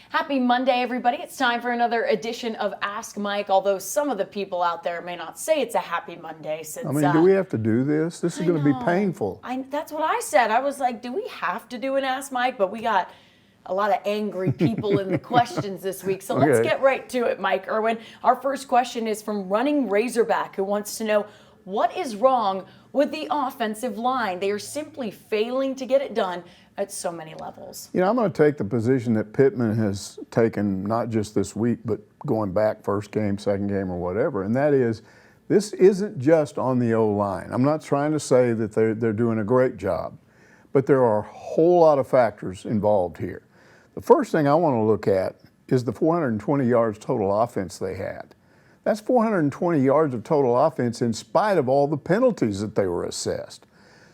Happy Monday, everybody. It's time for another edition of Ask Mike, although some of the people out there may not say it's a happy Monday since... I mean, do we have to do this? This is going to be painful. That's what I said. I was like, do we have to do an Ask Mike? But we got a lot of angry people in the questions this week. So let's get right to it, Mike Irwin. Our first question is from Running Razorback, who wants to know, what is wrong with the offensive line? They are simply failing to get it done at so many levels. You know, I'm going to take the position that Pittman has taken, not just this week, but going back first game, second game, or whatever, and that is, this isn't just on the O-line. I'm not trying to say that they're doing a great job, but there are a whole lot of factors involved here. The first thing I want to look at is the 420 yards total offense they had. That's 420 yards of total offense in spite of all the penalties that they were assessed.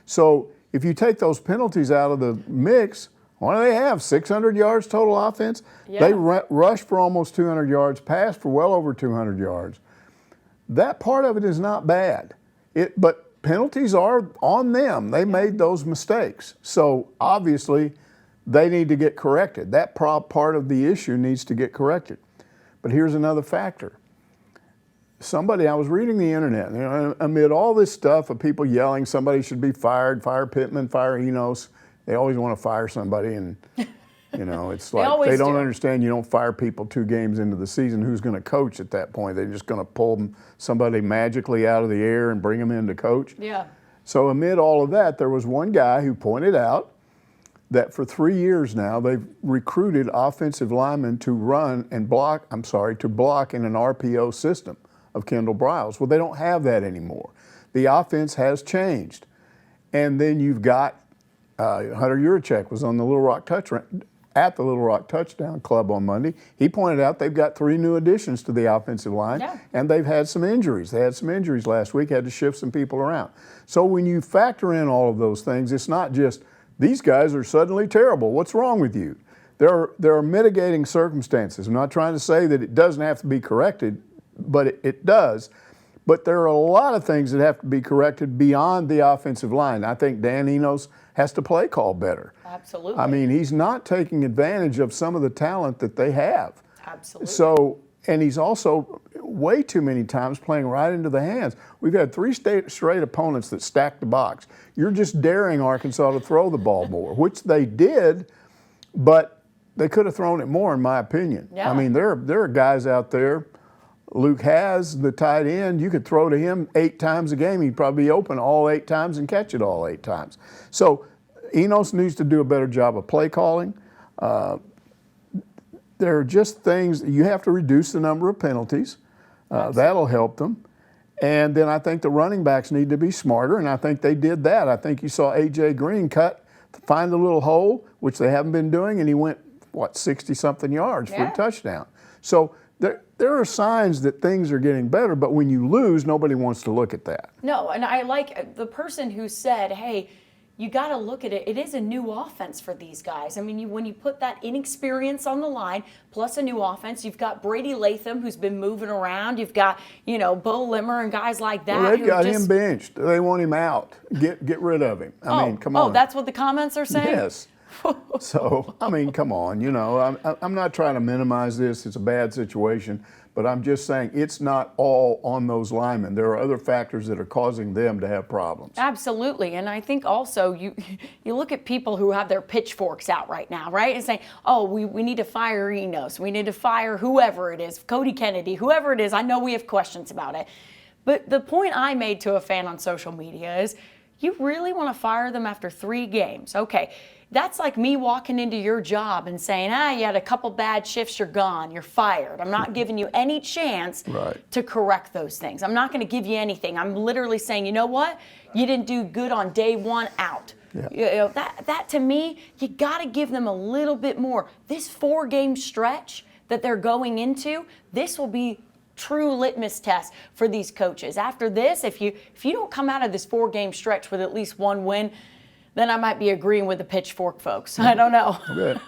So if you take those penalties out of the mix, what do they have? 600 yards total offense? Yeah. They rushed for almost 200 yards, passed for well over 200 yards. That part of it is not bad. But penalties are on them. They made those mistakes. So obviously they need to get corrected. That part of the issue needs to get corrected. But here's another factor. I was reading the internet, you know, amid all this stuff of people yelling somebody should be fired, fire Pittman, fire Enos. They always want to fire somebody, and you know, it's like they don't understand you don't fire people 2 games into the season. Who's going to coach at that point? They're just going to pull somebody magically out of the air and bring them in to coach? Yeah. So amid all of that, there was one guy who pointed out that for 3 years now, they've recruited offensive linemen to block in an RPO system of Kendall Briles. Well, they don't have that anymore. The offense has changed. And then you've got Hunter Yurachek was on the at the Little Rock Touchdown Club on Monday. He pointed out they've got 3 new additions to the offensive line, and they've had some injuries. They had some injuries last week, had to shift some people around. So when you factor in all of those things, it's not just, these guys are suddenly terrible. What's wrong with you? There are mitigating circumstances. I'm not trying to say that it doesn't have to be corrected, but it does. But there are a lot of things that have to be corrected beyond the offensive line. I think Dan Enos has to play call better. Absolutely. I mean, he's not taking advantage of some of the talent that they have. Absolutely. So, and he's also way too many times playing right into the hands. We've had 3 straight opponents that stacked the box. You're just daring Arkansas to throw the ball more, which they did, but they could have thrown it more, in my opinion. Yeah. I mean, there are guys out there. Luke has the tight end. You could throw to him 8 times a game. He'd probably be open all 8 times and catch it all 8 times. So Enos needs to do a better job of play calling. There are just things, you have to reduce the number of penalties. That'll help them. And then I think the running backs need to be smarter, and I think they did that. I think you saw A.J. Green find a little hole, which they haven't been doing, and he went, 60-something yards for a touchdown. So there are signs that things are getting better, but when you lose, nobody wants to look at that. No, and I like the person who said, hey, you got to look at it. It is a new offense for these guys. I mean, when you put that inexperience on the line, plus a new offense, you've got Brady Latham, who's been moving around. You've got, Bo Limmer and guys like that. Well, they've got him benched. They want him out. Get rid of him. I mean, come on. Oh, that's what the comments are saying? Yes. So, I mean, come on. I'm not trying to minimize this. It's a bad situation. But I'm just saying it's not all on those linemen. There are other factors that are causing them to have problems. Absolutely. And I think also you look at people who have their pitchforks out right now, right? And saying, we need to fire Enos. We need to fire whoever it is, Cody Kennedy, whoever it is. I know we have questions about it. But the point I made to a fan on social media is, you really want to fire them after 3 games? Okay. That's like me walking into your job and saying, you had a couple bad shifts, you're gone, you're fired. I'm not giving you any chance to correct those things. I'm not going to give you anything. I'm literally saying, you know what? You didn't do good on day 1, out. Yeah. That to me, you got to give them a little bit more. This 4-game stretch that they're going into, this will be true litmus test for these coaches. After this, if you don't come out of this 4-game stretch with at least 1 win, then I might be agreeing with the pitchfork folks. I don't know. Okay.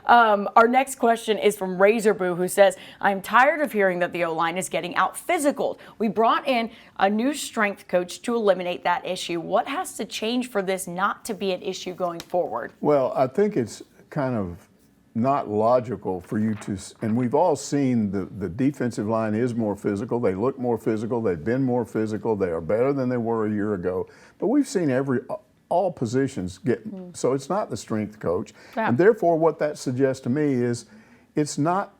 Our next question is from Razorboo, who says, I'm tired of hearing that the O-line is getting out-physicaled. We brought in a new strength coach to eliminate that issue. What has to change for this not to be an issue going forward? Well, I think it's kind of not logical for you to, and we've all seen the defensive line is more physical. They look more physical. They've been more physical. They are better than they were a year ago. But we've seen all positions get, so it's not the strength coach. Yeah. And therefore, what that suggests to me is it's not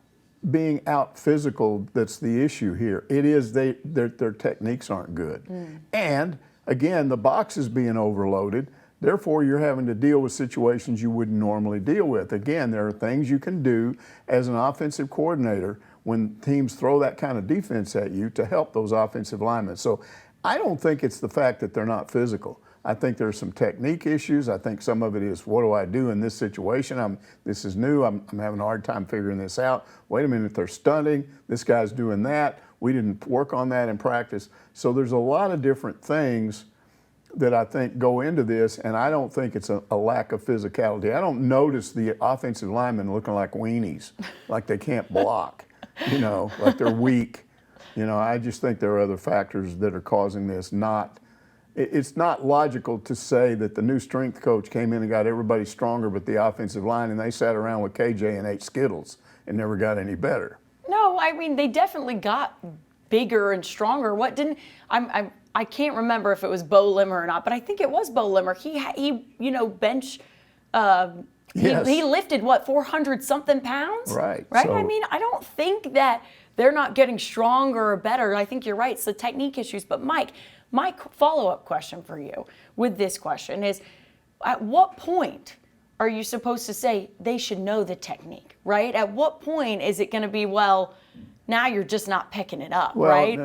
being out physical that's the issue here. It is their techniques aren't good. And again, the box is being overloaded. Therefore, you're having to deal with situations you wouldn't normally deal with. Again, there are things you can do as an offensive coordinator when teams throw that kind of defense at you to help those offensive linemen. So I don't think it's the fact that they're not physical. I think there's some technique issues. I think some of it is, what do I do in this situation? This is new. I'm having a hard time figuring this out. Wait a minute, they're stunting. This guy's doing that. We didn't work on that in practice. So there's a lot of different things that I think go into this, and I don't think it's a lack of physicality. I don't notice the offensive linemen looking like weenies, like they can't block, like they're weak. I just think there are other factors that are causing this. It's not logical to say that the new strength coach came in and got everybody stronger but the offensive line, and they sat around with KJ and ate Skittles and never got any better. No, I mean, they definitely got bigger and stronger. What didn't I can't remember if it was Bo Limmer or not, but I think it was Bo Limmer. He bench. Yes. He lifted 400 something pounds. Right. Right. So, I mean, I don't think that they're not getting stronger or better. I think you're right. It's the technique issues. But Mike, my follow-up question for you with this question is, at what point are you supposed to say they should know the technique? Right. At what point is it going to be, well, now you're just not picking it up, well, right?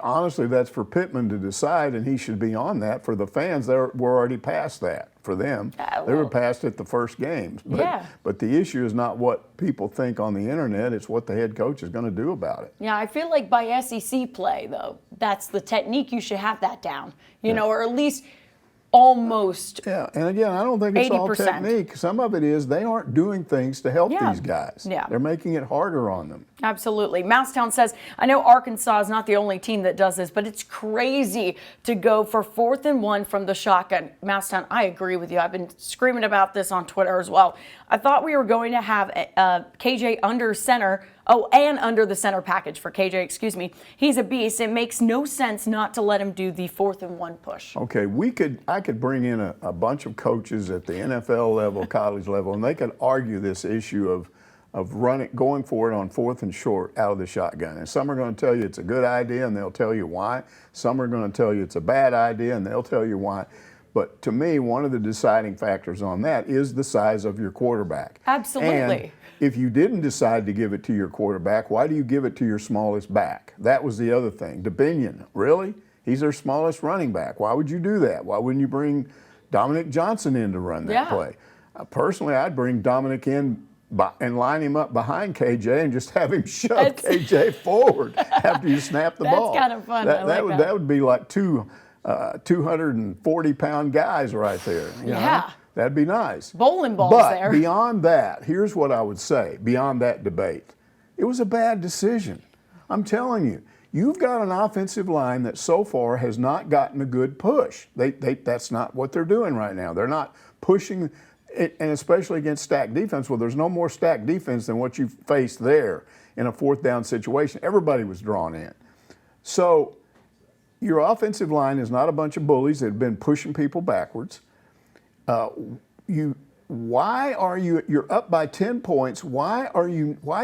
Honestly, that's for Pittman to decide, and he should be on that. For the fans, we're already past that. For them, they were past it the first games. But the issue is not what people think on the internet; it's what the head coach is going to do about it. Yeah, I feel like by SEC play, though, that's the technique. You should have that down, or at least almost. Yeah, and again, I don't think it's 80%. all technique. Some of it is they aren't doing things to help these guys. Yeah. They're making it harder on them. Absolutely. Mousetown says, I know Arkansas is not the only team that does this, but it's crazy to go for 4th and 1 from the shotgun. Mousetown, I agree with you. I've been screaming about this on Twitter as well. I thought we were going to have KJ under center. Oh, and under the center package for KJ, excuse me. He's a beast. It makes no sense not to let him do the 4th and 1 push. Okay, I could bring in a bunch of coaches at the NFL level, college level, and they could argue this issue of going for it on 4th and short out of the shotgun. And some are going to tell you it's a good idea, and they'll tell you why. Some are going to tell you it's a bad idea, and they'll tell you why. But to me, one of the deciding factors on that is the size of your quarterback. Absolutely. And if you didn't decide to give it to your quarterback, why do you give it to your smallest back? That was the other thing. DeBinion, really? He's their smallest running back. Why would you do that? Why wouldn't you bring Dominic Johnson in to run that play? Personally, I'd bring Dominic in and line him up behind KJ and just have him shove KJ forward after you snap the ball. That's kind of fun. That would be like two 240-pound guys right there. You know? That'd be nice. Bowling balls there. But beyond that, here's what I would say, beyond that debate. It was a bad decision. I'm telling you. You've got an offensive line that so far has not gotten a good push. That's not what they're doing right now. They're not pushing it, and especially against stacked defense. Well, there's no more stacked defense than what you faced there in a 4th down situation. Everybody was drawn in. So your offensive line is not a bunch of bullies that have been pushing people backwards. You're up by 10 points. Why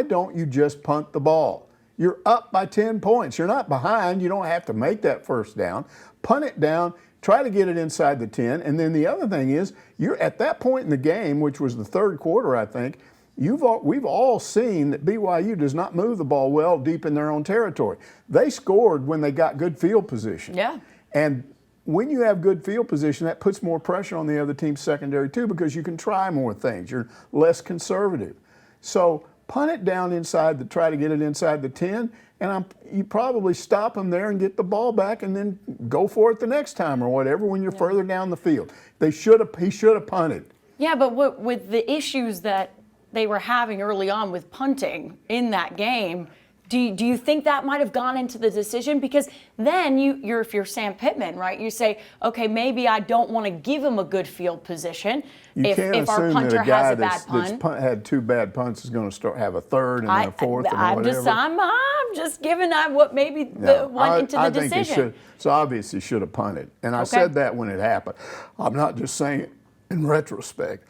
don't you just punt the ball? You're up by 10 points. You're not behind. You don't have to make that 1st down. Punt it down, try to get it inside the 10. And then the other thing is, you're at that point in the game, which was the 3rd quarter, I think, we've all seen that BYU does not move the ball well deep in their own territory. They scored when they got good field position. Yeah. And when you have good field position, that puts more pressure on the other team's secondary too, because you can try more things. You're less conservative. So punt it down inside try to get it inside the 10, and you probably stop them there and get the ball back, and then go for it the next time or whatever when you're further down the field. He should have punted. Yeah, but with the issues that they were having early on with punting in that game, Do you think that might have gone into the decision? Because then if you're Sam Pittman, right, you say, okay, maybe I don't want to give him a good field position. You can't if our assume punter that a guy has a bad punt. had 2 bad punts is going to have a third and then a fourth and whatever. I'm just giving what maybe went into the decision. Think he should. So obviously should have punted. And I said that when it happened. I'm not just saying it in retrospect.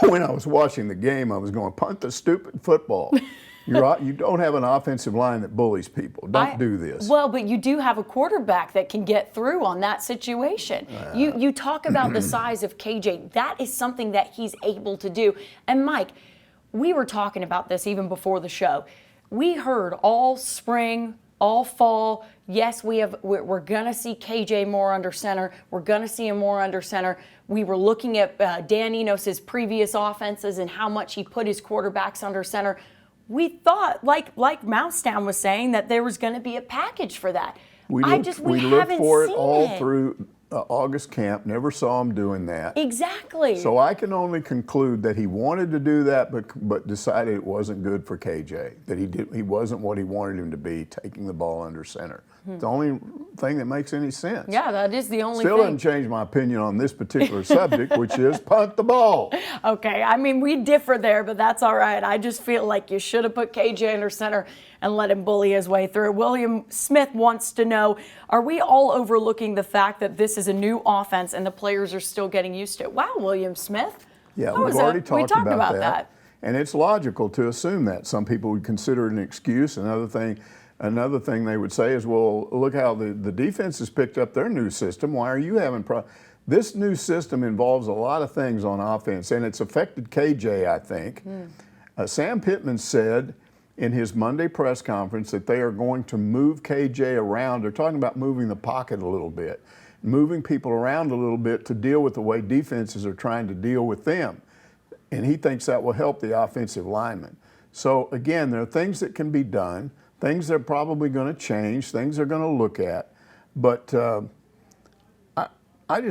When I was watching the game, I was going, punt the stupid football. You don't have an offensive line that bullies people. Don't do this. Well, but you do have a quarterback that can get through on that situation. You talk about the size of KJ. That is something that he's able to do. And Mike, we were talking about this even before the show. We heard all spring, all fall, yes, we're going to see KJ more under center. We're going to see him more under center. We were looking at Dan Enos' previous offenses and how much he put his quarterbacks under center. We thought, like Mousetown was saying, that there was going to be a package for that. We looked for it all through August camp. Never saw him doing that. Exactly. So I can only conclude that he wanted to do that, but decided it wasn't good for KJ. That he wasn't what he wanted him to be, taking the ball under center. The only thing that makes any sense. Yeah, that is the only Still thing. doesn't change my opinion on this particular subject, which is punt the ball. Okay, I mean, we differ there, but that's all right. I just feel like you should have put KJ under center and let him bully his way through. William Smith wants to know, are we all overlooking the fact that this is a new offense and the players are still getting used to it? Wow, William Smith. Yeah, we've already talked about that. And it's logical to assume that. Some people would consider it an excuse. Another thing they would say is, well, look how the defense has picked up their new system. Why are you having problems? This new system involves a lot of things on offense, and it's affected KJ, I think. Sam Pittman said in his Monday press conference that they are going to move KJ around. They're talking about moving the pocket a little bit, moving people around a little bit to deal with the way defenses are trying to deal with them. And he thinks that will help the offensive linemen. So, again, there are things that can be done. Things they're probably going to change, things they're going to look at. But I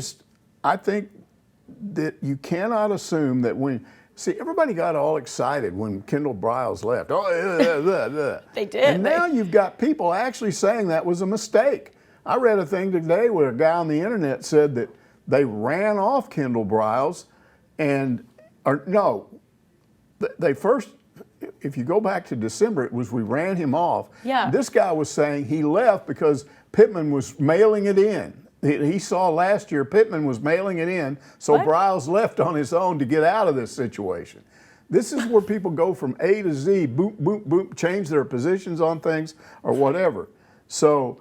think that you cannot assume that everybody got all excited when Kendall Briles left. Oh, They did. And now you've got people actually saying that was a mistake. I read a thing today where a guy on the internet said that they ran off Kendall Briles they first, if you go back to December, it was we ran him off. Yeah. This guy was saying he left because Pittman was mailing it in. He saw last year Pittman was mailing it in, so Briles left on his own to get out of this situation. This is where people go from A to Z, boop, boop, boop, change their positions on things or whatever. So,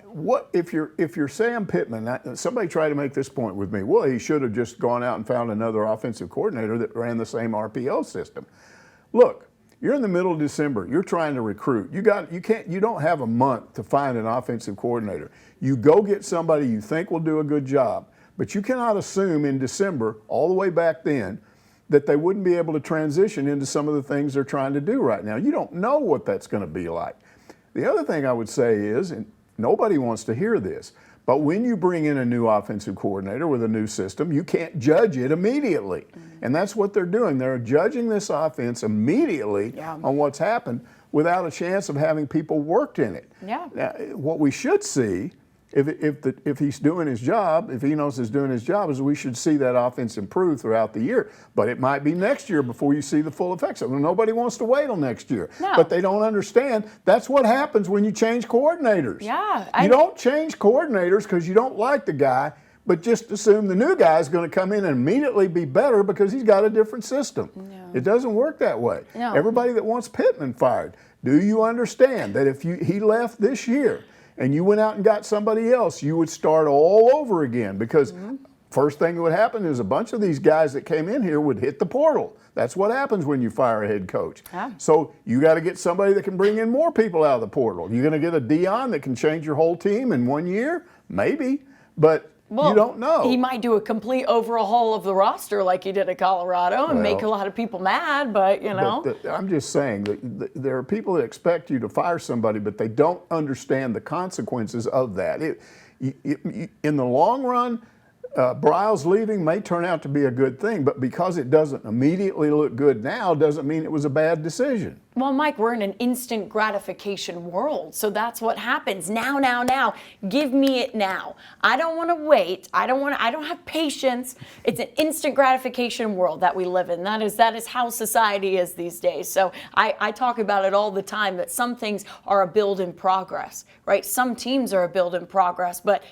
what if you're Sam Pittman? Somebody tried to make this point with me. Well, he should have just gone out and found another offensive coordinator that ran the same RPO system. Look, you're in the middle of December. You're trying to recruit. You don't have a month to find an offensive coordinator. You go get somebody you think will do a good job, but you cannot assume in December, all the way back then, that they wouldn't be able to transition into some of the things they're trying to do right now. You don't know what that's going to be like. The other thing I would say is, and nobody wants to hear this, but when you bring in a new offensive coordinator with a new system, you can't judge it immediately. And that's what they're doing. They're judging this offense immediately on what's happened without a chance of having people worked in it. Yeah. Now, what we should see, if he's doing his job, if Enos is doing his job, is we should see that offense improve throughout the year. But it might be next year before you see the full effects of it. Nobody wants to wait till next year. No. But they don't understand that's what happens when you change coordinators. Yeah. You don't change coordinators because you don't like the guy, but just assume the new guy is going to come in and immediately be better because he's got a different system. No. It doesn't work that way. No. Everybody that wants Pittman fired, do you understand that if he left this year and you went out and got somebody else, you would start all over again because first thing that would happen is a bunch of these guys that came in here would hit the portal. That's what happens when you fire a head coach. Yeah. So you got to get somebody that can bring in more people out of the portal. You're going to get a Dion that can change your whole team in 1 year? Maybe, but you don't know. He might do a complete overhaul of the roster like he did at Colorado and make a lot of people mad, but I'm just saying that there are people that expect you to fire somebody, but they don't understand the consequences of that. In the long run, Briles leaving may turn out to be a good thing, but because it doesn't immediately look good now doesn't mean it was a bad decision. Well, Mike, we're in an instant gratification world, so that's what happens. Now. Give me it now. I don't want to wait. I don't have patience. It's an instant gratification world that we live in. That is how society is these days. So I talk about it all the time, that some things are a build in progress, right? Some teams are a build in progress, but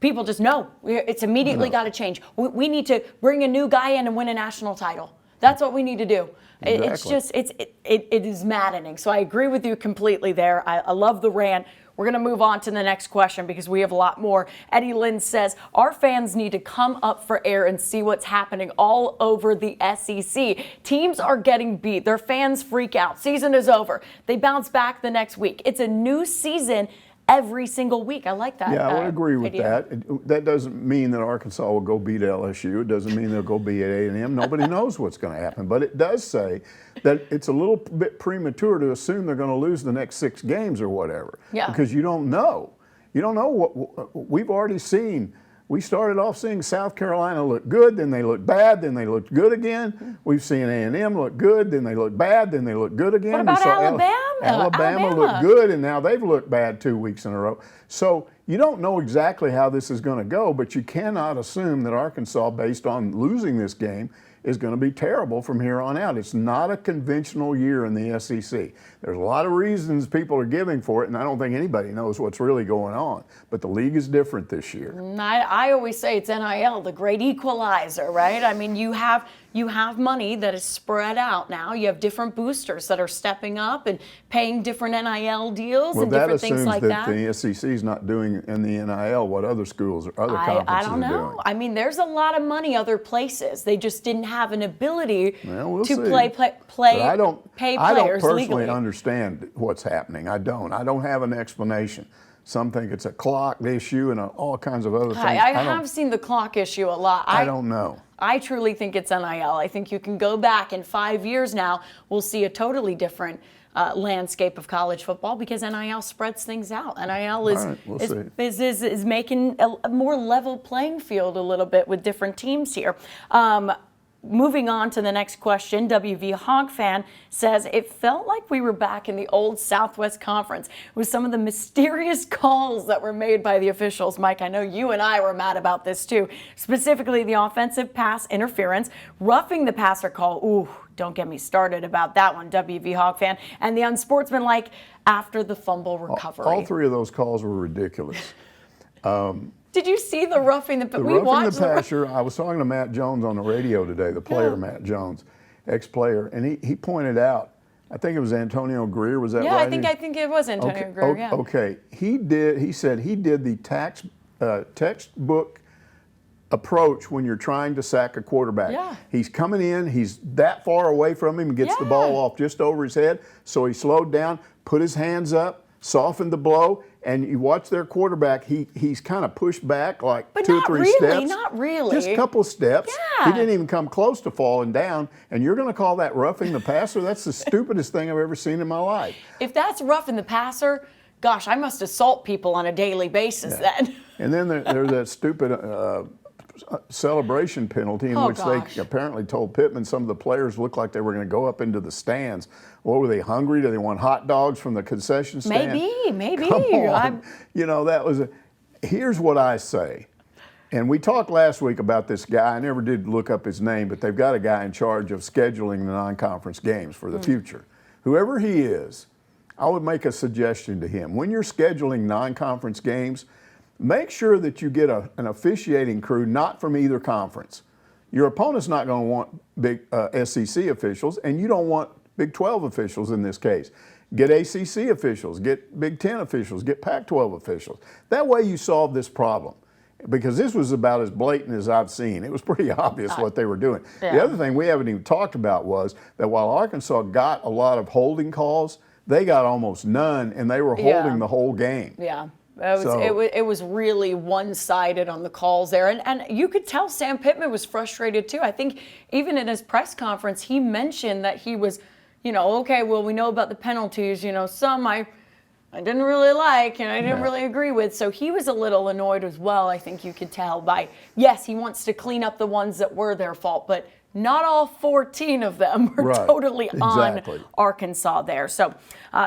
people just know it's immediately got to change. We need to bring a new guy in and win a national title. That's what we need to do. Exactly. It's just, it is maddening. So I agree with you completely there. I love the rant. We're going to move on to the next question because we have a lot more. Eddie Lynn says, our fans need to come up for air and see what's happening all over the SEC. Teams are getting beat. Their fans freak out. Season is over. They bounce back the next week. It's a new season every single week. I like that. Yeah, I would agree with idea. that. That doesn't mean that Arkansas will go beat LSU. It doesn't mean they'll go beat A&M. Nobody knows what's going to happen. But it does say that it's a little bit premature to assume they're going to lose the next 6 games or whatever. Yeah. Because you don't know. You don't know what we've already seen. We started off seeing South Carolina look good, then they looked bad, then they looked good again. We've seen A&M look good, then they look bad, then they look good again. What about Alabama? Alabama looked good, and now they've looked bad 2 weeks in a row. So you don't know exactly how this is going to go, but you cannot assume that Arkansas, based on losing this game, is going to be terrible from here on out. It's not a conventional year in the SEC. There's a lot of reasons people are giving for it, and I don't think anybody knows what's really going on. But the league is different this year. I always say it's NIL, the great equalizer, right? I mean, you have money that is spread out now. You have different boosters that are stepping up and paying different NIL deals and different things like that. That assumes that the SEC is not doing in the NIL what other schools or other conferences I don't are know. doing. I mean, there's a lot of money other places. They just didn't have an ability We'll to see. pay I don't personally legally. understand what's happening. I don't have an explanation. Some think it's a clock issue and all kinds of other things. I have seen the clock issue a lot. I don't know. I truly think it's NIL. I think you can go back in 5 years now, we'll see a totally different landscape of college football because NIL spreads things out. NIL is making a more level playing field a little bit with different teams here. Moving on to the next question, WV Hog fan says, it felt like we were back in the old Southwest Conference with some of the mysterious calls that were made by the officials. Mike, I know you and I were mad about this too, specifically the offensive pass interference, roughing the passer call. Ooh, don't get me started about that one, WV Hog fan, and the unsportsmanlike after the fumble recovery. All 3 of those calls were ridiculous. Did you see the roughing the passer? Roughing the passer, I was talking to Matt Jones on the radio today, the player Matt Jones, ex-player, and he pointed out, I think it was Antonio Greer, was that right? Yeah, I think it was Antonio Greer, yeah. Okay, he said he did the textbook approach when you're trying to sack a quarterback. Yeah. He's coming in, he's that far away from him, and gets the ball off just over his head, so he slowed down, put his hands up, softened the blow, and you watch their quarterback, he's kind of pushed back like 2 or 3 steps. Not really. Just a couple steps. Yeah. He didn't even come close to falling down, and you're going to call that roughing the passer? That's the stupidest thing I've ever seen in my life. If that's roughing the passer, gosh, I must assault people on a daily basis then. And then there's that stupid celebration penalty in which they apparently told Pittman some of the players looked like they were going to go up into the stands. What were they, hungry? Do they want hot dogs from the concession stand? Maybe. Come on. That was here's what I say. And we talked last week about this guy. I never did look up his name, but they've got a guy in charge of scheduling the non-conference games for the future. Whoever he is, I would make a suggestion to him. When you're scheduling non-conference games, make sure that you get an officiating crew not from either conference. Your opponent's not going to want big SEC officials, and you don't want Big 12 officials in this case. Get ACC officials, get Big 10 officials, get Pac-12 officials. That way you solve this problem, because this was about as blatant as I've seen. It was pretty obvious what they were doing. Yeah. The other thing we haven't even talked about was that while Arkansas got a lot of holding calls, they got almost none, and they were holding the whole game. Yeah. It was really one-sided on the calls there. And you could tell Sam Pittman was frustrated too. I think even in his press conference, he mentioned that he was, okay, well, we know about the penalties. Some I I didn't really like and I didn't really agree with. So he was a little annoyed as well. I think you could tell by, yes, he wants to clean up the ones that were their fault, but not all 14 of them were totally on Arkansas there. So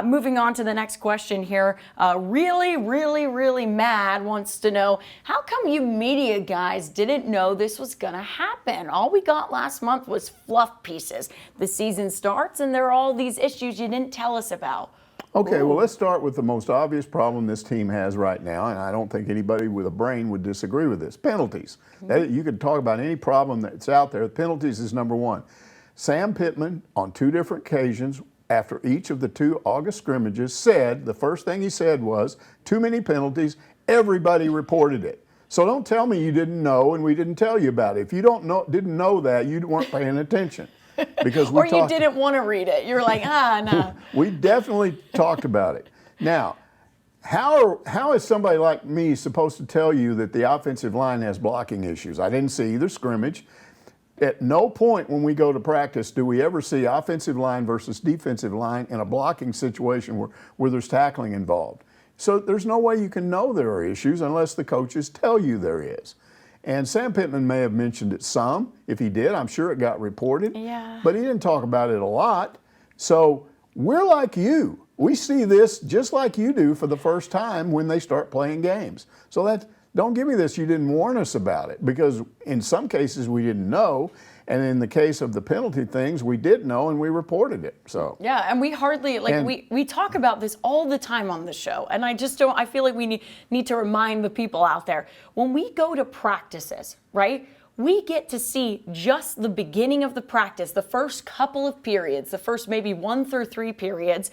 moving on to the next question here. Really mad wants to know, how come you media guys didn't know this was going to happen? All we got last month was fluff pieces. The season starts and there are all these issues you didn't tell us about. Okay, well, let's start with the most obvious problem this team has right now, and I don't think anybody with a brain would disagree with this. Penalties. You could talk about any problem that's out there. Penalties is number one. Sam Pittman, on 2 different occasions, after each of the 2 August scrimmages, said, the first thing he said was, too many penalties, everybody reported it. So don't tell me you didn't know and we didn't tell you about it. If you didn't know that, you weren't paying attention. Because or you didn't want to read it. You were like, no. We definitely talked about it. Now, how is somebody like me supposed to tell you that the offensive line has blocking issues? I didn't see either scrimmage. At no point when we go to practice do we ever see offensive line versus defensive line in a blocking situation where there's tackling involved. So there's no way you can know there are issues unless the coaches tell you there is. And Sam Pittman may have mentioned it some. If he did, I'm sure it got reported. Yeah. But he didn't talk about it a lot. So we're like you. We see this just like you do for the first time when they start playing games. So don't give me this, you didn't warn us about it, because in some cases we didn't know. And in the case of the penalty things, we did know and we reported it. So yeah, and we hardly we talk about this all the time on the show, and I feel like we need to remind the people out there, when we go to practices, right? We get to see just the beginning of the practice, the first couple of periods, the first maybe 1 through 3 periods,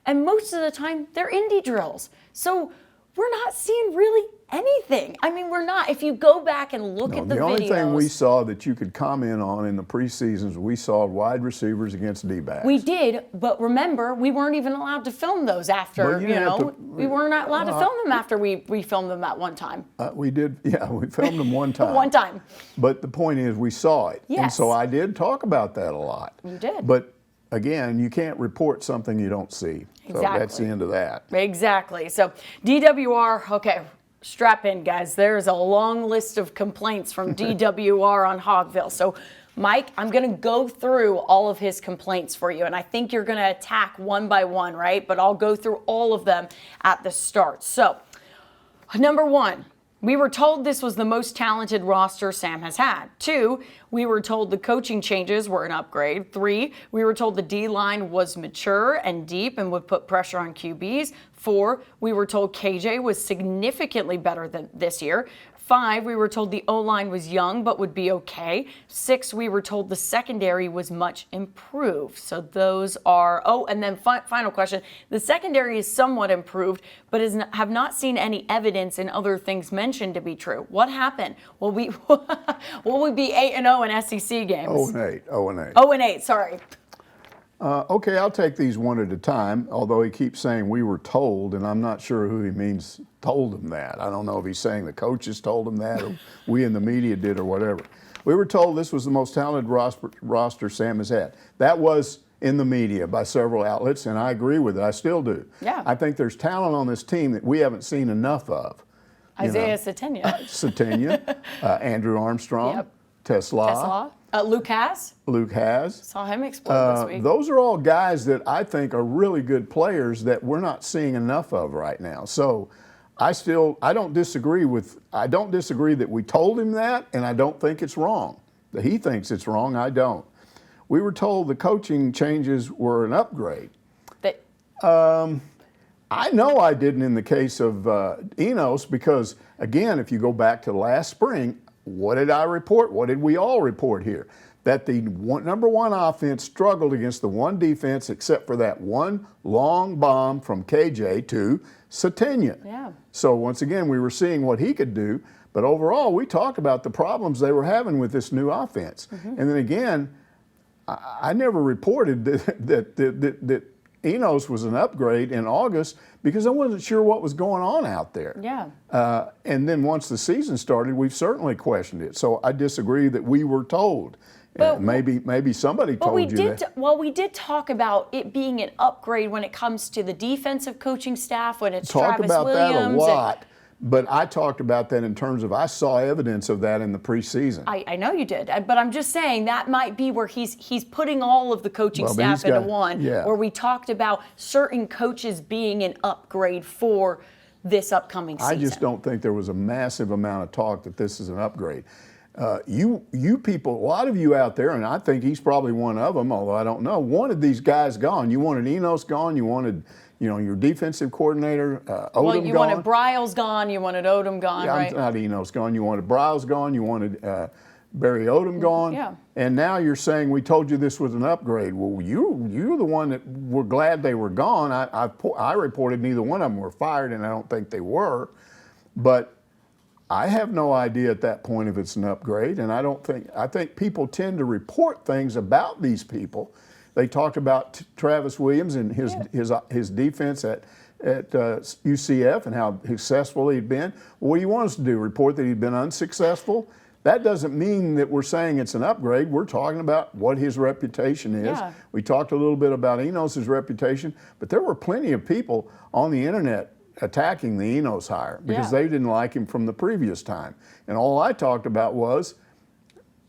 and most of the time they're indie drills. So we're not seeing really anything. I mean, we're not. If you go back and look at the videos. The only thing we saw that you could comment on in the preseasons, we saw wide receivers against D-backs. We did, but remember, we weren't even allowed to film those after, we weren't allowed to film them after we filmed them at one time. We did, yeah, we filmed them one time. One time. But the point is, we saw it. Yes. And so I did talk about that a lot. You did. But again, you can't report something you don't see. So that's the end of that. Exactly. So DWR, okay, strap in, guys. There's a long list of complaints from DWR on Hogville. So Mike, I'm going to go through all of his complaints for you, and I think you're going to attack one by one, right? But I'll go through all of them at the start. So, number 1, we were told this was the most talented roster Sam has had. 2, we were told the coaching changes were an upgrade. 3, we were told the D-line was mature and deep and would put pressure on QBs. 4, we were told KJ was significantly better than this year. 5, we were told the O-line was young but would be okay. 6, we were told the secondary was much improved. So those are, and then final question. The secondary is somewhat improved, but have not seen any evidence in other things mentioned to be true. What happened? Will we be 8-0 in SEC games? 0-8. 0-8, sorry. Okay, I'll take these one at a time, although he keeps saying we were told, and I'm not sure who he means told him that. I don't know if he's saying the coaches told him that or we in the media did or whatever. We were told this was the most talented roster Sam has had. That was in the media by several outlets, and I agree with it. I still do. Yeah. I think there's talent on this team that we haven't seen enough of. Isaiah Sategna. Andrew Armstrong. Yep. Tesla. Luke Haas. Saw him explode this week. Those are all guys that I think are really good players that we're not seeing enough of right now. So I don't disagree that we told him that, and I don't think it's wrong. That he thinks it's wrong, I don't. We were told the coaching changes were an upgrade. I know I didn't in the case of Enos, because again, if you go back to last spring, what did I report? What did we all report here? That the number 1 offense struggled against the 1 defense, except for that 1 long bomb from KJ to Sategna. Yeah. So once again, we were seeing what he could do, but overall, we talked about the problems they were having with this new offense. And then again, I never reported that Enos was an upgrade in August because I wasn't sure what was going on out there. Yeah. And then once the season started, we've certainly questioned it. So I disagree that we were told. But maybe somebody told you that. Well, we did talk about it being an upgrade when it comes to the defensive coaching staff, when it's Talk Travis about Williams. that a lot. But I talked about that in terms of I saw evidence of that in the preseason. I know you did, but I'm just saying that might be where he's putting all of the coaching Well, staff into one, yeah. where we talked about certain coaches being an upgrade for this upcoming season. I just don't think there was a massive amount of talk that this is an upgrade. You people, a lot of you out there, and I think he's probably one of them, although I don't know, wanted these guys gone. You wanted Enos gone. You wanted, your defensive coordinator, Odom gone. Well, you wanted Bryles gone. You wanted Odom gone, yeah, right? Not Enos gone. You wanted Bryles gone. You wanted Barry Odom gone. Yeah. And now you're saying we told you this was an upgrade. Well, you're the one that were glad they were gone. I reported neither one of them were fired, and I don't think they were. But I have no idea at that point if it's an upgrade, and I think people tend to report things about these people. They talked about Travis Williams and his defense at UCF and how successful he'd been. Well, what do you want us to do? Report that he'd been unsuccessful? That doesn't mean that we're saying it's an upgrade. We're talking about what his reputation is. Yeah. We talked a little bit about Enos' reputation, but there were plenty of people on the internet attacking the Enos hire because they didn't like him from the previous time. And all I talked about was,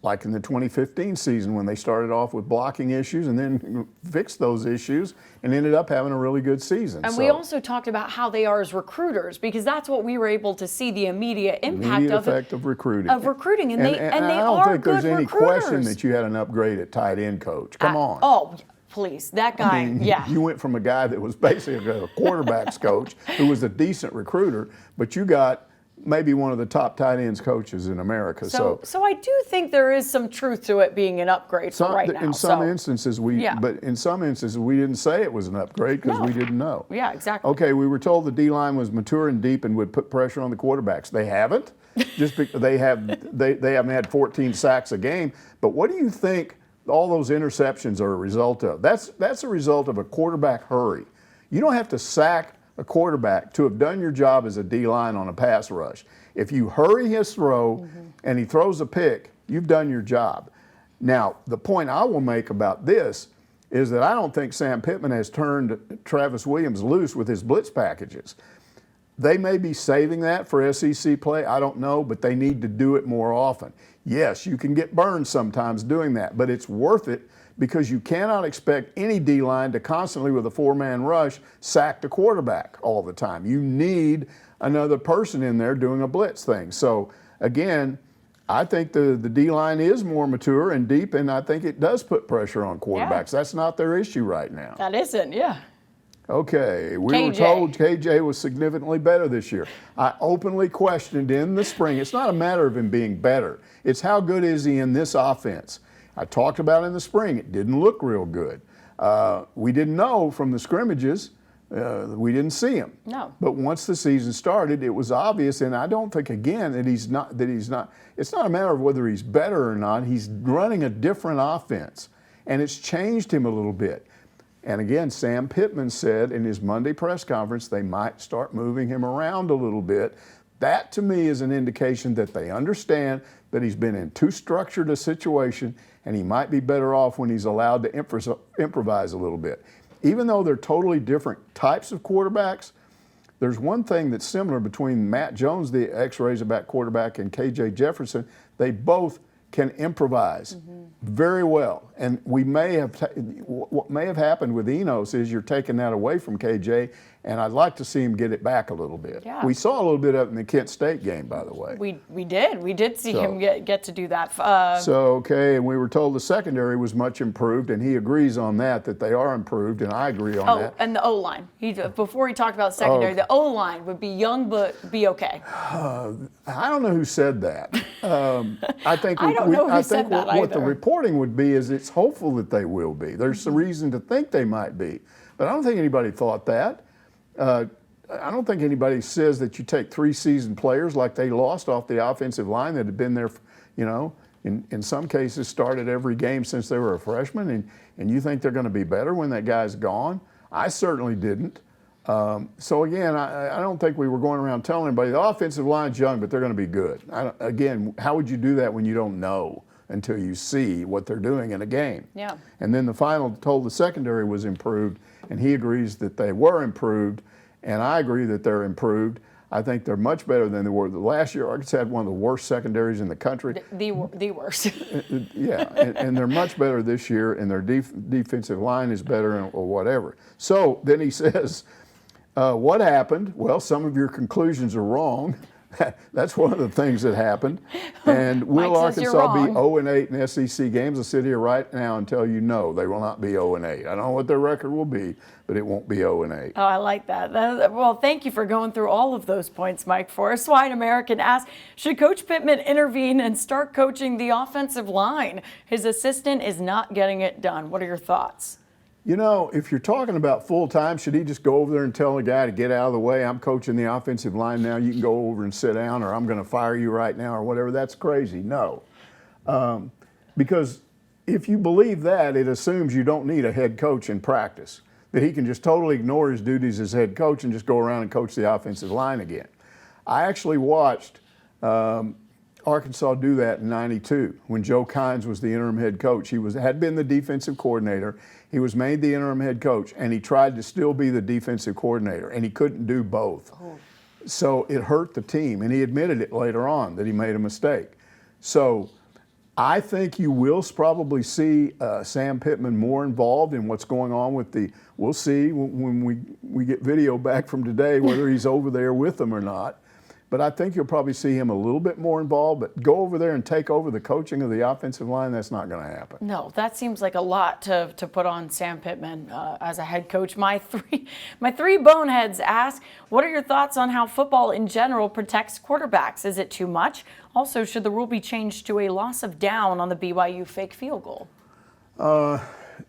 like in the 2015 season when they started off with blocking issues and then fixed those issues and ended up having a really good season. And we also talked about how they are as recruiters, because that's what we were able to see, the immediate impact effect of recruiting. And they I don't think there's any question that you had an upgrade at tight end coach. Come on. Oh, please, that guy, You went from a guy that was basically a quarterback's coach who was a decent recruiter, but you got maybe one of the top tight ends coaches in America. So I do think there is some truth to it being an upgrade right now. In some instances, but in some instances we didn't say it was an upgrade because we didn't know. Yeah, exactly. Okay, we were told the D-line was mature and deep and would put pressure on the quarterbacks. They haven't. Just because they haven't had 14 sacks a game. But what do you think all those interceptions are a result of? That's a result of a quarterback hurry. You don't have to sack a quarterback to have done your job as a D-line on a pass rush. If you hurry his throw and he throws a pick, you've done your job. Now, the point I will make about this is that I don't think Sam Pittman has turned Travis Williams loose with his blitz packages. They may be saving that for SEC play, I don't know, but they need to do it more often. Yes, you can get burned sometimes doing that, but it's worth it because you cannot expect any D-line to constantly, with a four-man rush, sack the quarterback all the time. You need another person in there doing a blitz thing. So, again, I think the D-line is more mature and deep, and I think it does put pressure on quarterbacks. That's not their issue right now. That isn't, Okay, we were told KJ was significantly better this year. I openly questioned in the spring. It's not a matter of him being better. It's how good is he in this offense. I talked about in the spring. It didn't look real good. We didn't know from the scrimmages. We didn't see him. No. But once the season started, it was obvious, and I don't think, again, that he's not. It's not a matter of whether he's better or not. He's running a different offense, and it's changed him a little bit. And again, Sam Pittman said in his Monday press conference they might start moving him around a little bit. That, to me, is an indication that they understand that he's been in too structured a situation, and he might be better off when he's allowed to improvise a little bit. Even though they're totally different types of quarterbacks, there's one thing that's similar between Matt Jones, the ex-Razorback quarterback, and KJ Jefferson. They both can improvise very well. And what may have happened with Enos is you're taking that away from KJ, and I'd like to see him get it back a little bit. Yeah. We saw a little bit of it in the Kent State game, by the way. We did see him get to do that. And we were told the secondary was much improved, and he agrees on that they are improved, and I agree on that. And the O-line. Before he talked about secondary, the O-line would be young but be okay. I don't know who said that. I think what the reporting would be is it's hopeful that they will be. There's some reason to think they might be, but I don't think anybody thought that. I don't think anybody says that you take 3 seasoned players like they lost off the offensive line that had been there, in some cases started every game since they were a freshman, and you think they're going to be better when that guy's gone. I certainly didn't. So again, I don't think we were going around telling everybody the offensive line's young, but they're going to be good. Again, how would you do that when you don't know? until you see what they're doing in a game. Yeah. And then the final told the secondary was improved, and he agrees that they were improved, and I agree that they're improved. I think they're much better than they were. Last year, Arkansas had one of the worst secondaries in the country. The worst. Yeah, and they're much better this year, and their defensive line is better or whatever. So then he says, what happened? Well, some of your conclusions are wrong. That's one of the things that happened. And will Arkansas be 0-8 in SEC games? I'll sit here right now and tell you no, they will not be 0-8. I don't know what their record will be, but it won't be 0-8. Oh, I like that. Well, thank you for going through all of those points, Mike. For us, Swine American asks, should Coach Pittman intervene and start coaching the offensive line? His assistant is not getting it done. What are your thoughts? You know, if you're talking about full-time, should he just go over there and tell the guy to get out of the way? I'm coaching the offensive line now. You can go over and sit down, or I'm going to fire you right now, or whatever. That's crazy. No. Because if you believe that, it assumes you don't need a head coach in practice, that he can just totally ignore his duties as head coach and just go around and coach the offensive line again. I actually watched Arkansas do that in '92 when Joe Kynes was the interim head coach. He had been the defensive coordinator. He was made the interim head coach, and he tried to still be the defensive coordinator, and he couldn't do both. Oh. So it hurt the team, and he admitted it later on that he made a mistake. So I think you will probably see Sam Pittman more involved in what's going on with we'll see when we get video back from today whether he's over there with them or not. But I think you'll probably see him a little bit more involved, but go over there and take over the coaching of the offensive line, that's not going to happen. No, that seems like a lot to put on Sam Pittman as a head coach. My three boneheads ask, what are your thoughts on how football in general protects quarterbacks? Is it too much? Also, should the rule be changed to a loss of down on the BYU fake field goal?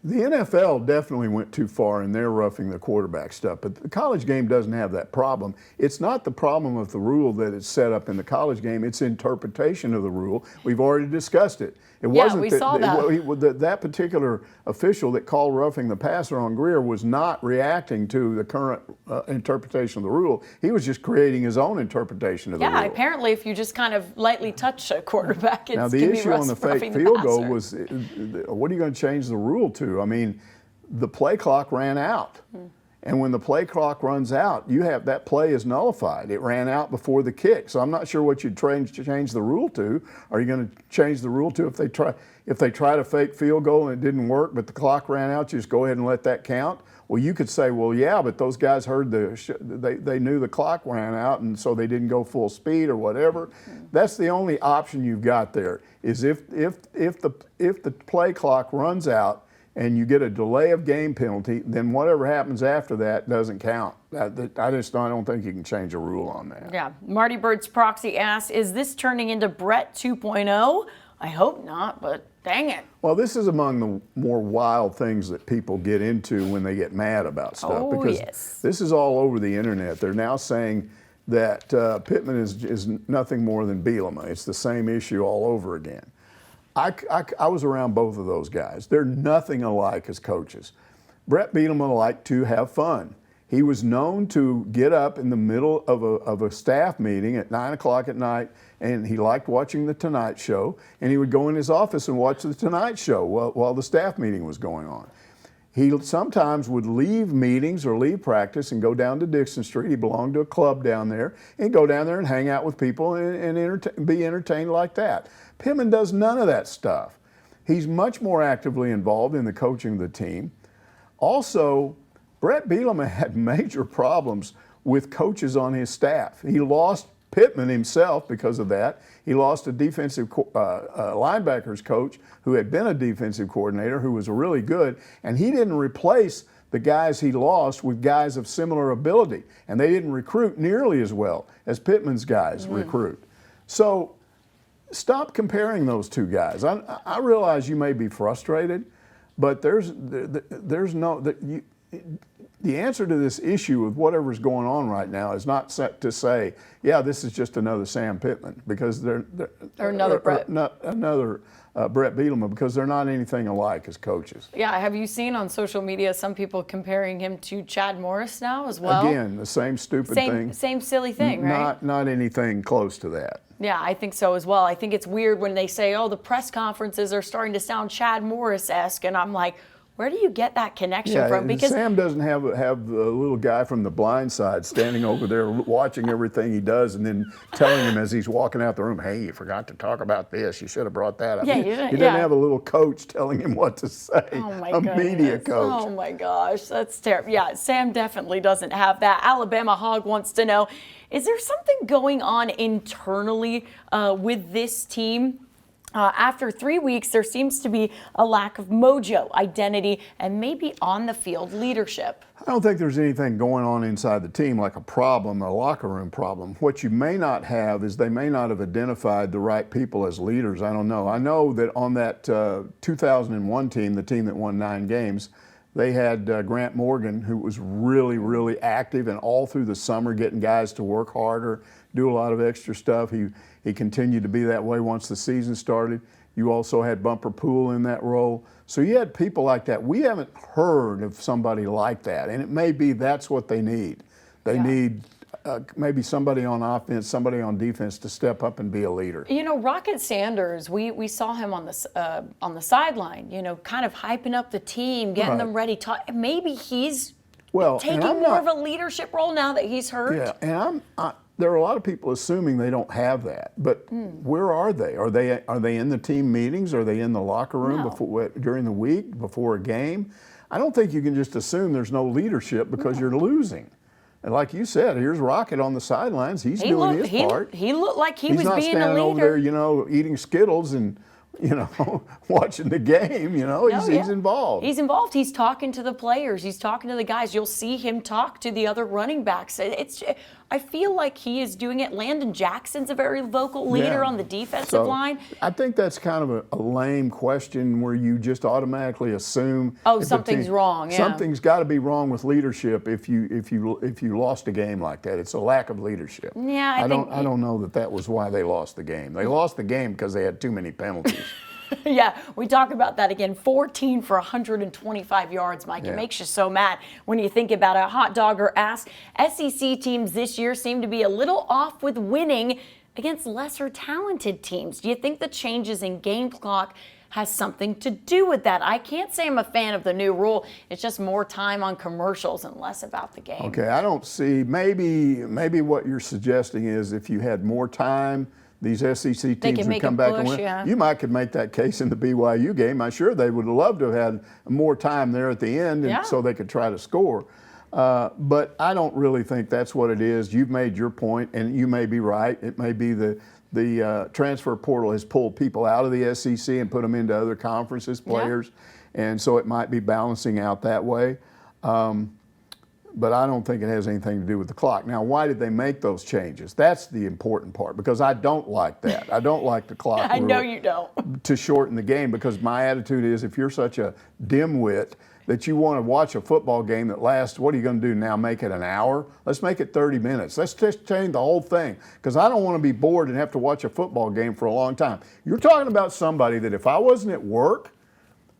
The NFL definitely went too far in their roughing the quarterback stuff, but the college game doesn't have that problem. It's not the problem of the rule that it's set up in the college game, it's interpretation of the rule. We've already discussed it. It wasn't we saw that. That particular official that called roughing the passer on Greer was not reacting to the current interpretation of the rule. He was just creating his own interpretation of the rule. Yeah, apparently if you just kind of lightly touch a quarterback, it's now the issue on the fake field goal was, what are you going to change the rule to? I mean, the play clock ran out. And when the play clock runs out, that play is nullified. It ran out before the kick. So I'm not sure what you'd change the rule to. Are you going to change the rule to if they try to fake field goal and it didn't work, but the clock ran out, you just go ahead and let that count? Well, you could say, well, yeah, but those guys heard they knew the clock ran out, and so they didn't go full speed or whatever. That's the only option you've got there. Is if the play clock runs out and you get a delay of game penalty, then whatever happens after that doesn't count. I don't think you can change a rule on that. Yeah. Marty Bird's Proxy asks, is this turning into Brett 2.0? I hope not, but dang it. Well, this is among the more wild things that people get into when they get mad about stuff. Oh, because yes. This is all over the internet. They're now saying that Pittman is nothing more than Bielema. It's the same issue all over again. I was around both of those guys. They're nothing alike as coaches. Brett Bielema liked to have fun. He was known to get up in the middle of a staff meeting at 9 o'clock at night, and he liked watching The Tonight Show, and he would go in his office and watch The Tonight Show while the staff meeting was going on. He sometimes would leave meetings or leave practice and go down to Dixon Street. He belonged to a club down there, and go down there and hang out with people and be entertained like that. Pittman does none of that stuff. He's much more actively involved in the coaching of the team. Also, Brett Bielema had major problems with coaches on his staff. He lost Pittman himself because of that. He lost a defensive linebackers coach who had been a defensive coordinator who was really good, and he didn't replace the guys he lost with guys of similar ability, and they didn't recruit nearly as well as Pittman's guys recruit. So stop comparing those two guys. I realize you may be frustrated, but the answer to this issue of whatever's going on right now is not set to say, yeah, this is just another Sam Pittman, because or another Brett. Brett Bielema, because they're not anything alike as coaches. Yeah, have you seen on social media some people comparing him to Chad Morris now as well? Again, the same stupid thing. Same silly thing, right? Not anything close to that. Yeah, I think so as well. I think it's weird when they say, oh, the press conferences are starting to sound Chad Morris-esque, and I'm like, where do you get that connection from? And Because Sam doesn't have the little guy from The Blind Side standing over there watching everything he does and then telling him as he's walking out the room, hey, you forgot to talk about this. You should have brought that up. Yeah, he didn't have a little coach telling him what to say. Oh my a goodness. media coach. Oh my gosh, that's terrible. Yeah, Sam definitely doesn't have that. Alabama Hog wants to know, is there something going on internally with this team? After 3 weeks, there seems to be a lack of mojo, identity, and maybe on the field leadership. I don't think there's anything going on inside the team like a problem, a locker room problem. What you may not have is they may not have identified the right people as leaders. I don't know. I know that on that 2001 team, the team that won 9 games, they had Grant Morgan, who was really, really active and all through the summer getting guys to work harder, do a lot of extra stuff. He continued to be that way once the season started. You also had Bumper Poole in that role. So you had people like that. We haven't heard of somebody like that, and it may be that's what they need. They need maybe somebody on offense, somebody on defense to step up and be a leader. You know, Rocket Sanders, we saw him on the sideline, you know, kind of hyping up the team, getting them ready. Maybe he's taking more of a leadership role now that he's hurt. Yeah, and there are a lot of people assuming they don't have that, but where are they? Are they in the team meetings? Are they in the locker room during the week before a game? I don't think you can just assume there's no leadership because you're losing. And like you said, here's Rocket on the sidelines. He's doing his part. He looked like he was being a leader. He's not standing over there, you know, eating Skittles and, you know, watching the game. You know, he's involved. He's involved. He's talking to the players. He's talking to the guys. You'll see him talk to the other running backs. I feel like he is doing it. Landon Jackson's a very vocal leader on the defensive line. I think that's kind of a lame question where you just automatically assume something's wrong. Yeah. Something's got to be wrong with leadership if you lost a game like that. It's a lack of leadership. Yeah, I don't know that was why they lost the game. They lost the game because they had too many penalties. Yeah, we talk about that again. 14 for 125 yards, Mike. It makes you so mad when you think about it. Hot Dogger asked, SEC teams this year seem to be a little off with winning against lesser talented teams. Do you think the changes in game clock has something to do with that? I can't say I'm a fan of the new rule. It's just more time on commercials and less about the game. Okay, I don't see. Maybe what you're suggesting is if you had more time, these SEC teams would come back and win. You might could make that case in the BYU game. I'm sure they would love to have had more time there at the end so they could try to score. But I don't really think that's what it is. You've made your point, and you may be right. It may be the transfer portal has pulled people out of the SEC and put them into other conferences, players, and so it might be balancing out that way. But I don't think it has anything to do with the clock. Now, why did they make those changes? That's the important part, because I don't like that. I don't like the clock I know you don't. To shorten the game, because my attitude is if you're such a dimwit that you want to watch a football game that lasts, what are you going to do now, make it an hour? Let's make it 30 minutes. Let's just change the whole thing, because I don't want to be bored and have to watch a football game for a long time. You're talking about somebody that if I wasn't at work,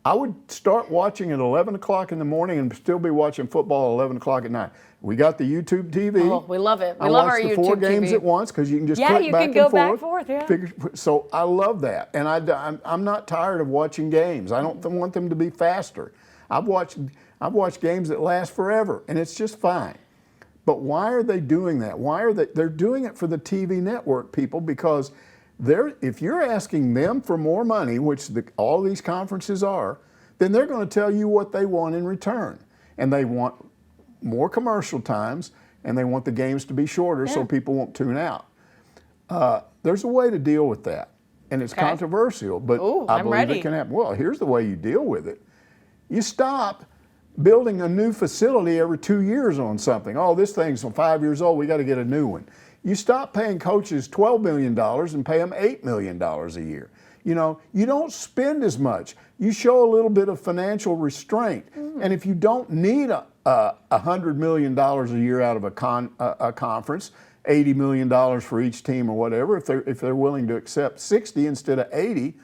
I would start watching at 11 o'clock in the morning and still be watching football at 11 o'clock at night. We got the YouTube TV. Oh, we love it. We love our YouTube TV. I watch the 4 games at once because you can just click back and forth. Yeah, you can go back and forth, So I love that. And I'm not tired of watching games. I don't want them to be faster. I've watched games that last forever, and it's just fine. But why are they doing that? They're doing it for the TV network, people, because if you're asking them for more money, which all these conferences are, then they're going to tell you what they want in return. And they want more commercial times, and they want the games to be shorter so people won't tune out. There's a way to deal with that, and it's controversial, but I believe it can happen. Well, here's the way you deal with it. You stop building a new facility every 2 years on something. Oh, this thing's 5 years old, we got to get a new one. You stop paying coaches $12 million and pay them $8 million a year. You know, you don't spend as much. You show a little bit of financial restraint. And if you don't need $100 million a year out of a conference, $80 million for each team or whatever, if they're willing to accept 60 instead of 80,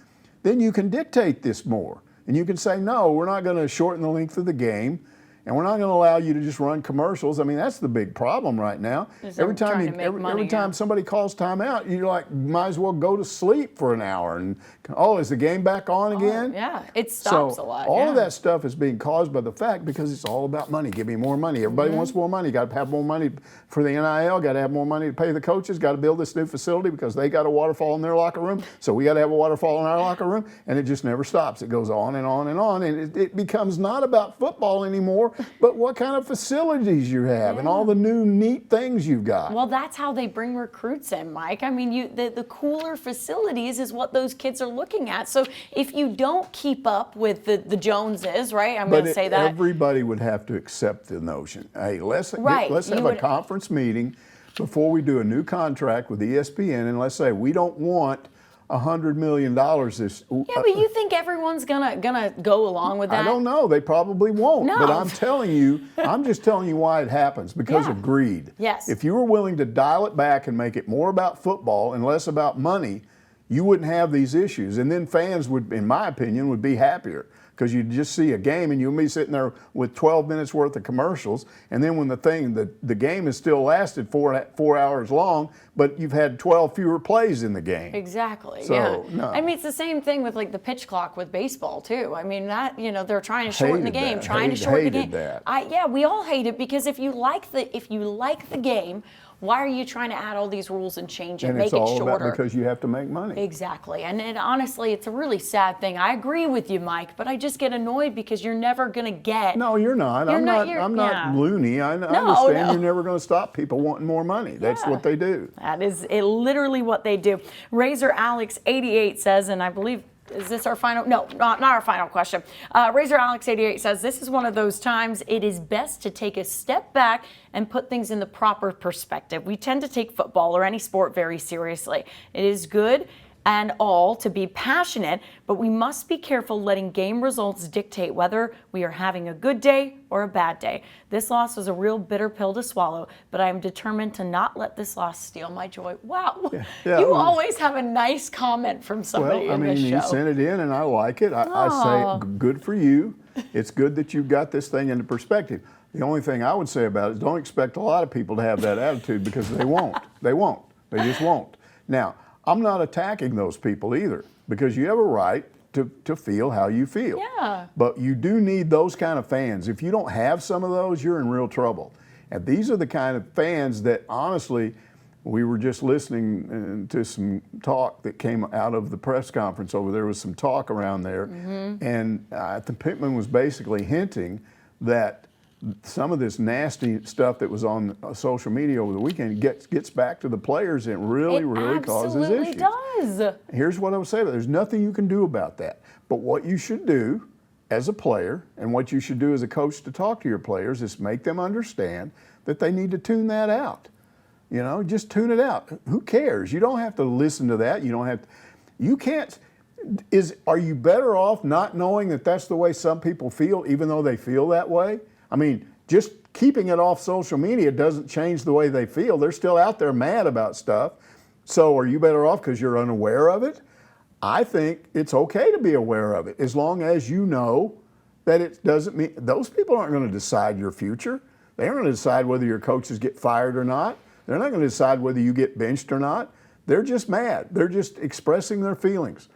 then you can dictate this more. And you can say, no, we're not going to shorten the length of the game. and we're not going to allow you to just run commercials. I mean, that's the big problem right now. Every time somebody calls timeout, you're like, might as well go to sleep for an hour. And is the game back on again? Yeah, it stops a lot. All of that stuff is being caused by the fact because it's all about money. Give me more money. Everybody wants more money. Got to have more money for the NIL. Got to have more money to pay the coaches. Got to build this new facility because they got a waterfall in their locker room. So we got to have a waterfall in our locker room, and it just never stops. It goes on and on and on, and it becomes not about football anymore, but what kind of facilities you have and all the new neat things you've got. Well, that's how they bring recruits in, Mike. I mean, the cooler facilities is what those kids are looking at. So if you don't keep up with the Joneses, right? I'm going to say that. Everybody would have to accept the notion. Hey, let's have a conference meeting before we do a new contract with ESPN, and let's say we don't want $100 million this. Yeah, but you think everyone's gonna go along with that? I don't know. They probably won't. No. But I'm telling you, I'm just telling you why it happens, because of greed. Yes. If you were willing to dial it back and make it more about football and less about money, you wouldn't have these issues. And then fans would, in my opinion, would be happier. Because you'd just see a game and you'll be sitting there with 12 minutes worth of commercials, and then when the game has still lasted 4 hours long, but you've had 12 fewer plays in the game. Exactly. So, no. I mean, it's the same thing with like the pitch clock with baseball too. I mean, that they're trying to shorten the game, That. We all hate it because if you like the game, why are you trying to add all these rules and change it, and make it shorter? it's all about because you have to make money. Exactly. And honestly, it's a really sad thing. I agree with you, Mike, but I just get annoyed because you're never going to get. No, you're not. I'm not loony. I understand you're never going to stop people wanting more money. That's what they do. That is literally what they do. Razor Alex 88 says, and I believe, is this our final? No, not our final question. Razor Alex 88 says, this is one of those times it is best to take a step back and put things in the proper perspective. We tend to take football or any sport very seriously. It is good and all to be passionate, but we must be careful letting game results dictate whether we are having a good day or a bad day. This loss was a real bitter pill to swallow, but I am determined to not let this loss steal my joy. Wow. Yeah, you always have a nice comment from somebody in this show. You sent it in and I like it. I say, good for you. It's good that you've got this thing into perspective. The only thing I would say about it is don't expect a lot of people to have that attitude, because they won't. They won't. They just won't. Now, I'm not attacking those people either, because you have a right to feel how you feel. Yeah. But you do need those kind of fans. If you don't have some of those, you're in real trouble. And these are the kind of fans that, honestly, we were just listening to some talk that came out of the press conference over there. Was some talk around there, and I think Pittman was basically hinting that some of this nasty stuff that was on social media over the weekend gets back to the players, and really causes issues. It absolutely does. Here's what I would say about it. There's nothing you can do about that. But what you should do as a player, and what you should do as a coach to talk to your players, is make them understand that they need to tune that out. Just tune it out. Who cares? You don't have to listen to that. You can't. Are you better off not knowing that that's the way some people feel, even though they feel that way? I mean, just keeping it off social media doesn't change the way they feel. They're still out there mad about stuff. So are you better off because you're unaware of it? I think it's okay to be aware of it, as long as you know that it doesn't mean those people aren't going to decide your future. They aren't going to decide whether your coaches get fired or not. They're not going to decide whether you get benched or not. They're just mad. They're just expressing their feelings.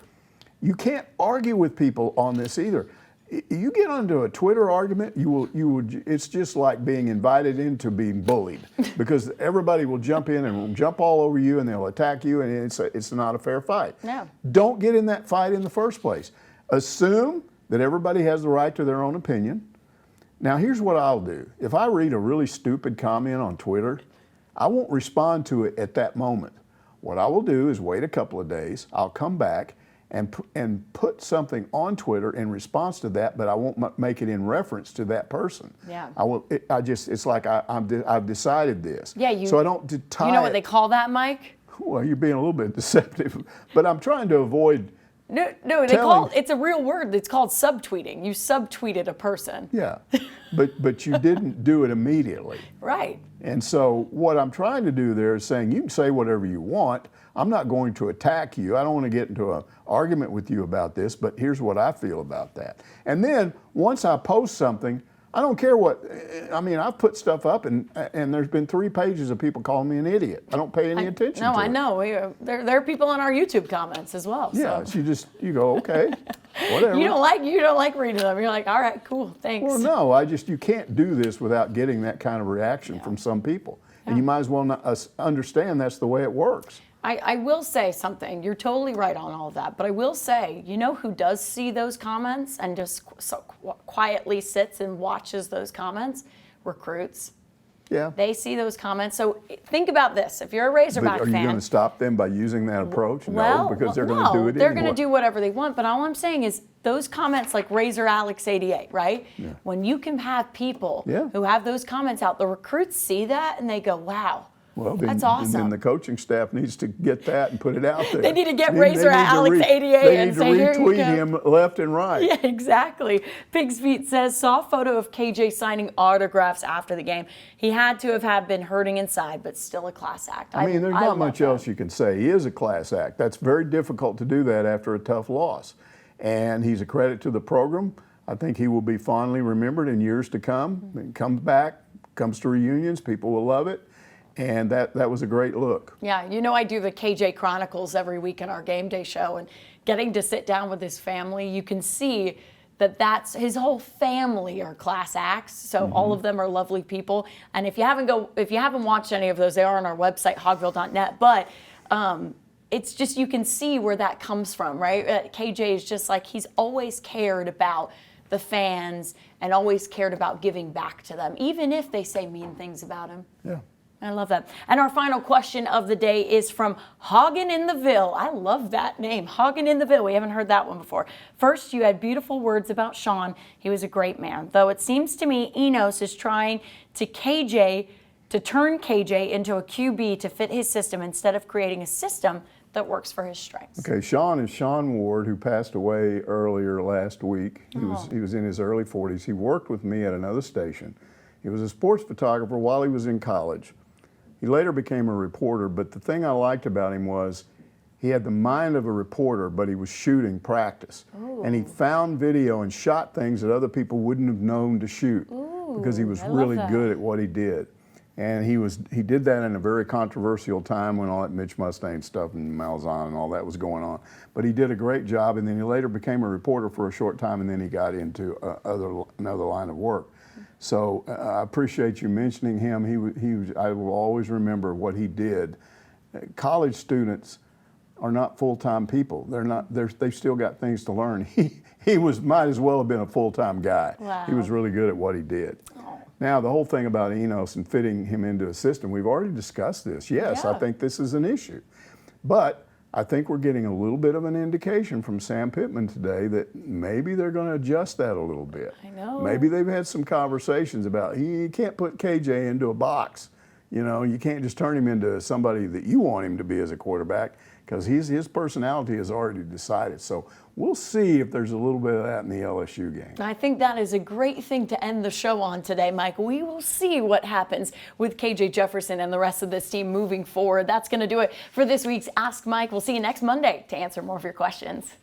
You can't argue with people on this either. You get into a Twitter argument, it's just like being invited into being bullied, because everybody will jump in and will jump all over you, and they'll attack you, and it's not a fair fight. No. Don't get in that fight in the first place. Assume that everybody has the right to their own opinion. Now, here's what I'll do. If I read a really stupid comment on Twitter, I won't respond to it at that moment. What I will do is wait a couple of days. I'll come back and put something on Twitter in response to that, but I won't make it in reference to that person. Yeah. I will. It's like I've decided this. Yeah. So I don't tie. You know what they call that, Mike? Well, you're being a little bit deceptive, but I'm trying to avoid. No, it's a real word. It's called subtweeting. You subtweeted a person. Yeah, but you didn't do it immediately. Right. And so what I'm trying to do there is saying you can say whatever you want. I'm not going to attack you. I don't want to get into an argument with you about this, but here's what I feel about that. And then once I post something, I don't care what. I mean, I've put stuff up, and there's been 3 pages of people calling me an idiot. I don't pay any attention to it. No, I know. There are people in our YouTube comments as well. Yeah, so. you go, okay, whatever. You don't like reading them. You're like, all right, cool, thanks. Well, no, you can't do this without getting that kind of reaction from some people. And you might as well not understand that's the way it works. I will say something. You're totally right on all of that. But I will say, you know who does see those comments and just quietly sits and watches those comments? Recruits. Yeah. They see those comments. So think about this. If you're a Razorback But are fan. you going to stop them by using that approach? Well, no, because they're going to do it they're anyway. going to do whatever they want. But all I'm saying is those comments like Razor Alex 88, right? Yeah. When you can have people Yeah. who have those comments out, the recruits see that and they go, wow. Well, That's awesome. Then the coaching staff needs to get that and put it out there. They need to get Razor Alex 88 and say, here you go. They need to retweet him left and right. Yeah, exactly. Pig's Feet says, saw a photo of KJ signing autographs after the game. He had to have been hurting inside, but still a class act. I mean, there's not much else you can say. He is a class act. That's very difficult to do that after a tough loss. And he's a credit to the program. I think he will be fondly remembered in years to come. He comes back, comes to reunions, people will love it. And that was a great look. Yeah, you know I do the KJ Chronicles every week in our game day show, and getting to sit down with his family, you can see that's his whole family are class acts. So all of them are lovely people. And if you haven't watched any of those, they are on our website, hogville.net. But it's just, you can see where that comes from, right? KJ is just like, he's always cared about the fans and always cared about giving back to them, even if they say mean things about him. Yeah. I love that. And our final question of the day is from Hagen in the Ville. I love that name, Hagen in the Ville. We haven't heard that one before. First, you had beautiful words about Sean. He was a great man. Though it seems to me Enos is trying to turn KJ into a QB to fit his system instead of creating a system that works for his strengths. Okay, Sean is Sean Ward, who passed away earlier last week. He was in his early 40s. He worked with me at another station. He was a sports photographer while he was in college. He later became a reporter, but the thing I liked about him was he had the mind of a reporter, but he was shooting practice. Ooh. And he found video and shot things that other people wouldn't have known to shoot. Ooh, because he was really good at what he did. And he did that in a very controversial time when all that Mitch Mustang stuff and Malzahn and all that was going on. But he did a great job, and then he later became a reporter for a short time, and then he got into another line of work. So I appreciate you mentioning him. I will always remember what he did. College students are not full-time people. They've still got things to learn. He might as well have been a full-time guy. Wow. He was really good at what he did. Oh. Now, the whole thing about Enos and fitting him into a system, we've already discussed this. Yes, Yeah. I think this is an issue. But I think we're getting a little bit of an indication from Sam Pittman today that maybe they're going to adjust that a little bit. I know. Maybe they've had some conversations about you can't put KJ into a box. You know, you can't just turn him into somebody that you want him to be as a quarterback, because his personality is already decided. So we'll see if there's a little bit of that in the LSU game. I think that is a great thing to end the show on today, Mike. We will see what happens with KJ Jefferson and the rest of this team moving forward. That's going to do it for this week's Ask Mike. We'll see you next Monday to answer more of your questions.